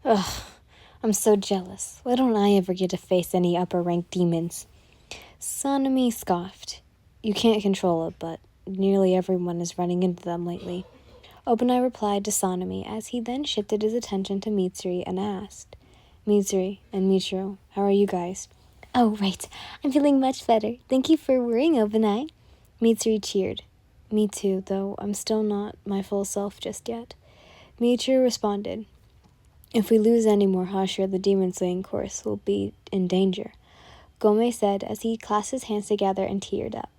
Ugh, I'm so jealous. Why don't I ever get to face any upper-ranked demons? Sanemi scoffed. You can't control it, but nearly everyone is running into them lately. Openeye replied to Sanemi as he then shifted his attention to Mitsuri and asked, Mitsuri and Michiro, how are you guys? Oh, right. I'm feeling much better. Thank you for worrying, Openeye. Mitsuri cheered. Me too, though I'm still not my full self just yet. Michiro responded, if we lose any more Hashira, the demon-slaying course will be in danger. Gyomei said as he clasped his hands together and teared up.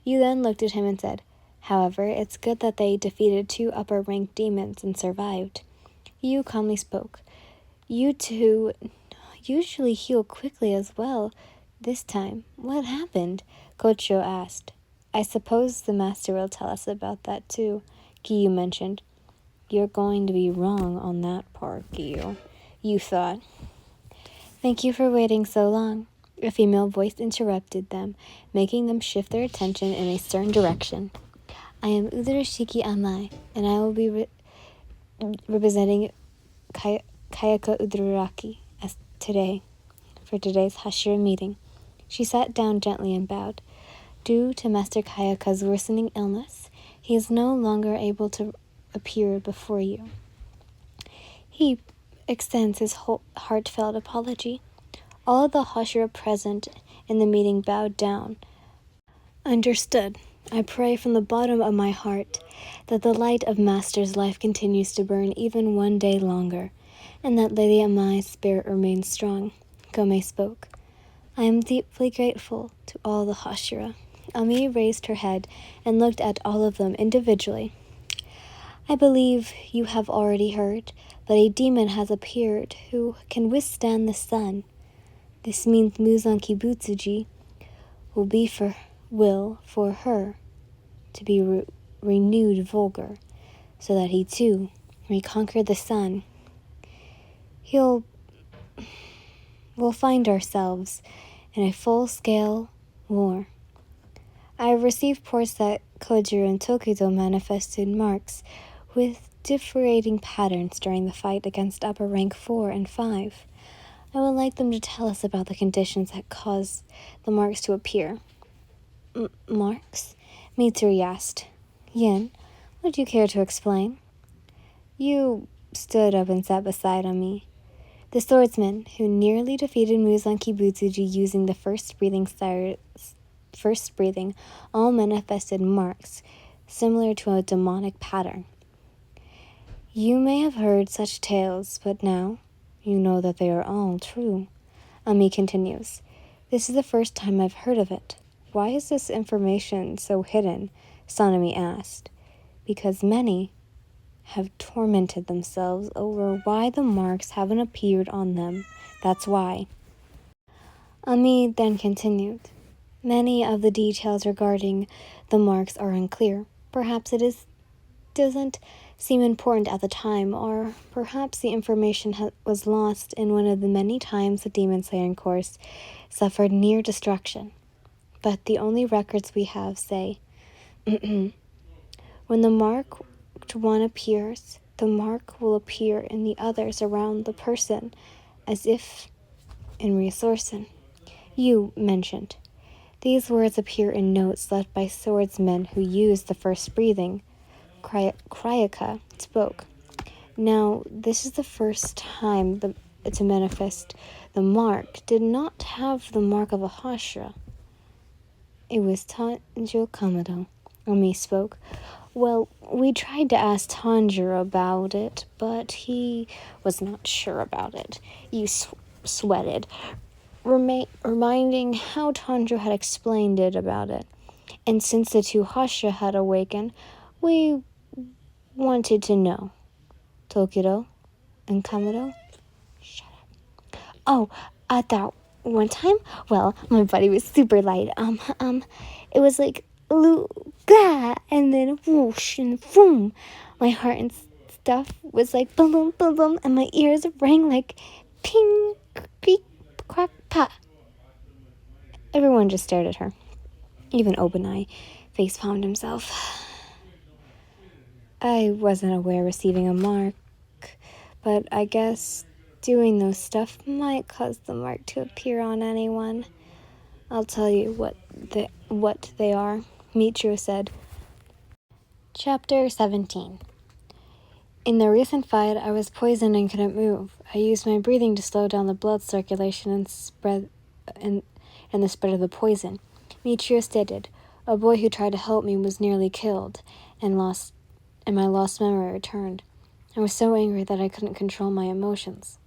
Yu then looked at him and said, however, it's good that they defeated 2 upper-ranked demons and survived. Yu calmly spoke. You two usually heal quickly as well. This time, what happened? Kocho asked. I suppose the master will tell us about that too, Giyu mentioned. You're going to be wrong on that part, Giyu, Yu thought. Thank you for waiting so long. A female voice interrupted them, making them shift their attention in a certain direction. I am Udurashiki Amai, and I will be representing Kayaka Uduraki for today's Hashira meeting. She sat down gently and bowed. Due to Master Kayaka's worsening illness, he is no longer able to appear before you. He extends his heartfelt apology. All of the Hashira present in the meeting bowed down. Understood. I pray from the bottom of my heart that the light of Master's life continues to burn even one day longer, and that Lady Amai's spirit remains strong. Gyomei spoke. I am deeply grateful to all the Hashira. Ami raised her head and looked at all of them individually. I believe you have already heard, but a demon has appeared who can withstand the sun. This means Muzan Kibutsuji will for her to be renewed vulgar, so that he too may conquer the sun. We'll find ourselves in a full-scale war. I have received reports that Kojiro and Tokido manifested marks with differing patterns during the fight against upper rank 4 and 5. I would like them to tell us about the conditions that caused the marks to appear. Marks? Mitsuri asked. Yin, would you care to explain? You stood up and sat beside me. The swordsman, who nearly defeated Muzan Kibutsuji using the first breathing, all manifested marks similar to a demonic pattern. You may have heard such tales, but now you know that they are all true. Ami continues. This is the first time I've heard of it. Why is this information so hidden? Sanemi asked. Because many have tormented themselves over why the marks haven't appeared on them. That's why. Ami then continued. Many of the details regarding the marks are unclear. Perhaps doesn't seem important at the time, or perhaps the information was lost in one of the many times the Demon Slayer course suffered near destruction. But the only records we have say, when the marked one appears, the mark will appear in the others around the person, as if in resourcen. You mentioned. These words appear in notes left by swordsmen who used the first breathing. Kryaka spoke. Now, this is the first time to manifest the mark did not have the mark of a Hashira. It was Tanjiro Kamado. Ami spoke. Well, we tried to ask Tanjiro about it, but he was not sure about it. You sweated, reminding how Tanjiro had explained it about it. And since the 2 Hashira had awakened, we wanted to know. Tokido and Kamado? Shut up. Oh, at that one time, well, my body was super light. It was like, Luga, and then whoosh, and boom. My heart and stuff was like, boom, boom, boom, boom, and my ears rang like, ping, creak, quack, pa. Everyone just stared at her. Even Openeye face-palmed himself. I wasn't aware receiving a mark, but I guess Doing those stuff might cause the mark to appear on anyone. I'll tell you what they are, Michio said. Chapter 17. In the recent fight, I was poisoned and couldn't move. I used my breathing to slow down the blood circulation and the spread of the poison. Michio stated, a boy who tried to help me was nearly killed, and my lost memory returned. I was so angry that I couldn't control my emotions.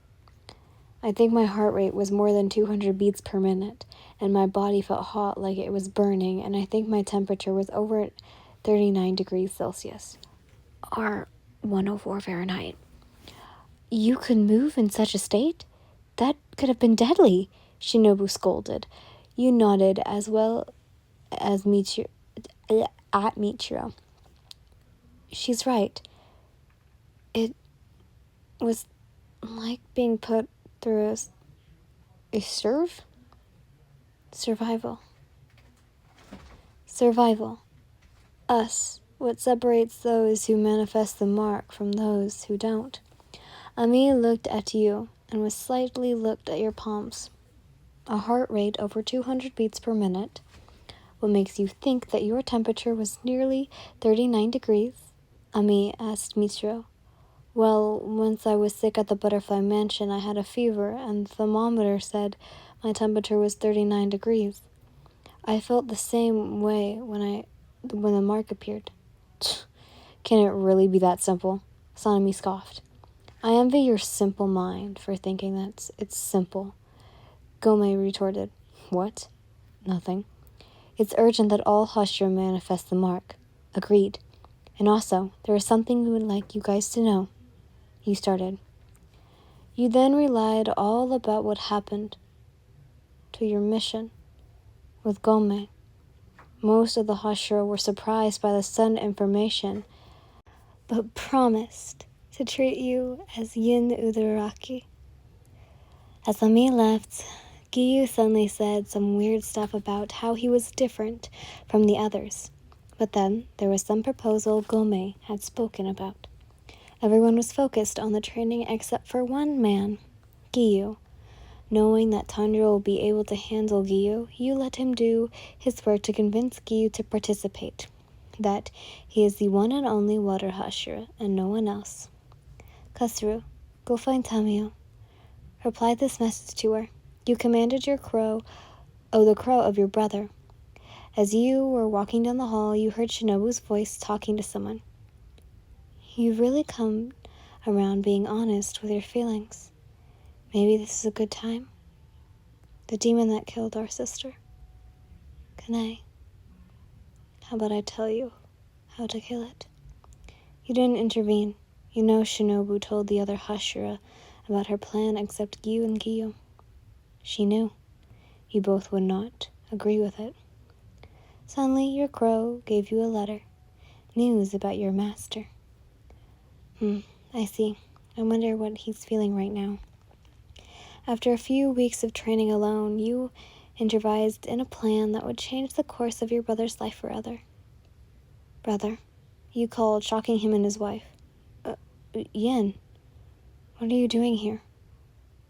I think my heart rate was more than 200 beats per minute, and my body felt hot like it was burning, and I think my temperature was over 39 degrees Celsius, or 104 Fahrenheit. You could move in such a state? That could have been deadly, Shinobu scolded. You nodded as well as at Michiro. She's right. It was like being put through a survival. Us. What separates those who manifest the mark from those who don't. Ami looked at you and was slightly looked at your palms. A heart rate over 200 beats per minute. What makes you think that your temperature was nearly 39 degrees? Ami asked Michiro. Well, once I was sick at the Butterfly Mansion, I had a fever, and the thermometer said my temperature was 39 degrees. I felt the same way when the mark appeared. Can it really be that simple? Sanemi scoffed. I envy your simple mind for thinking that it's simple. Gyomei retorted. What? Nothing. It's urgent that all Hashira manifest the mark. Agreed. And also, there is something we would like you guys to know. You started. You then relied all about what happened to your mission with Gyomei. Most of the Hashira were surprised by the sudden information, but promised to treat you as Yin Udoraki. As Ami left, Giyu suddenly said some weird stuff about how he was different from the others. But then there was some proposal Gyomei had spoken about. Everyone was focused on the training except for one man, Giyu. Knowing that Tanjiro will be able to handle Giyu, you let him do his work to convince Giyu to participate. That he is the one and only water Hashira and no one else. Kasuru, go find Tamio. Reply this message to her. You commanded the crow of your brother. As you were walking down the hall, you heard Shinobu's voice talking to someone. You've really come around being honest with your feelings. Maybe this is a good time. The demon that killed our sister. Kanae. How about I tell you how to kill it? You didn't intervene. You know Shinobu told the other Hashira about her plan except you and Giyu. She knew. You both would not agree with it. Suddenly your crow gave you a letter. News about your master. I see. I wonder what he's feeling right now. After a few weeks of training alone, you improvised in a plan that would change the course of your brother's life forever. Brother, you called, shocking him and his wife. Yen, what are you doing here?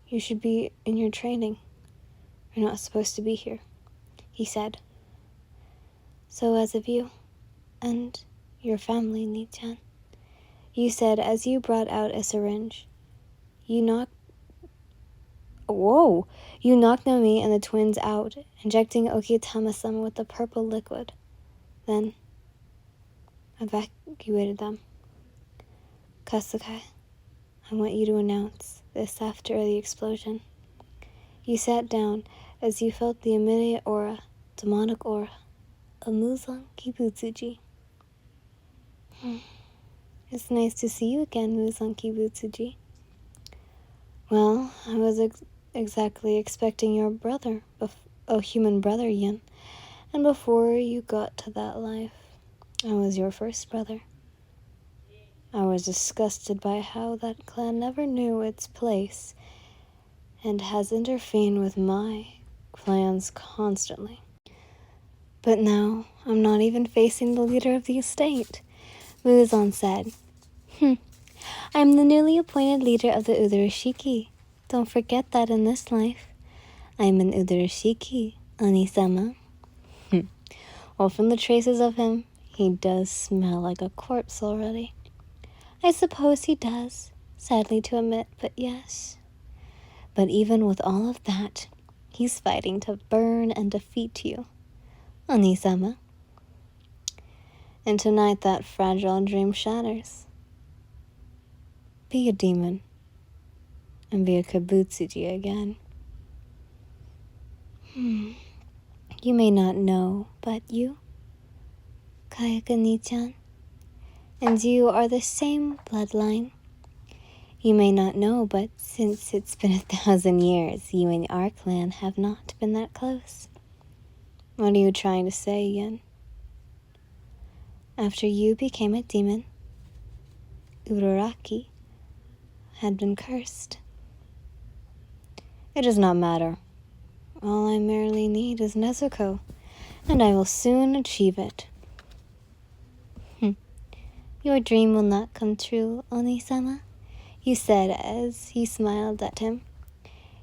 You should be in your training. You're not supposed to be here, he said. So as of you and your family, Ni-chan, you said as you brought out a syringe. You knocked Nomi and the twins out, injecting Okitama-sama with the purple liquid. Then evacuated them. Kasukai, I want you to announce this after the explosion. You sat down as you felt the immediate aura, demonic aura, of Muzan Kibutsuji. It's nice to see you again, Muzan Kibutsuji. Well, I was exactly expecting your brother, human brother, Yin. And before you got to that life, I was your first brother. I was disgusted by how that clan never knew its place and has intervened with my plans constantly. But now, I'm not even facing the leader of the estate, Muzan said. I'm the newly appointed leader of the Udurashiki. Don't forget that in this life, I'm an Udarashiki, Oni-sama. Well, from the traces of him, he does smell like a corpse already. I suppose he does, sadly to admit, but yes. But even with all of that, he's fighting to burn and defeat you, Oni-sama. And tonight that fragile dream shatters. Be a demon, and be a kabutsuji again. You may not know, but you, Kayaka-ni-chan, and you are the same bloodline. You may not know, but since it's been 1,000 years, you and our clan have not been that close. What are you trying to say, Yin? After you became a demon, Uraraki had been cursed. It does not matter. All I merely need is Nezuko, and I will soon achieve it. Your dream will not come true, Oni-sama, you said as he smiled at him.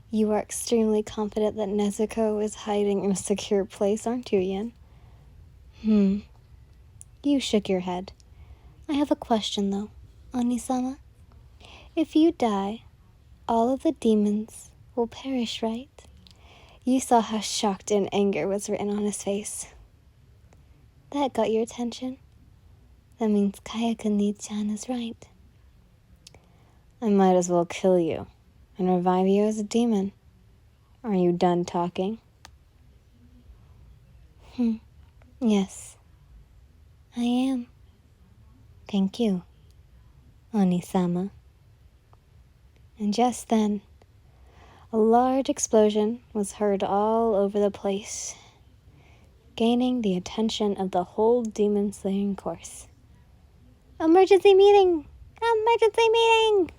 You are extremely confident that Nezuko is hiding in a secure place, aren't you, Yin? You shook your head. I have a question, though, Oni-sama. If you die, all of the demons will perish, right? You saw how shocked and anger was written on his face. That got your attention? That means Kayaka-ni-chan is right. I might as well kill you and revive you as a demon. Are you done talking? Yes, I am. Thank you, Oni-sama. And just then, a large explosion was heard all over the place, gaining the attention of the whole demon-slaying course. Emergency meeting! Emergency meeting!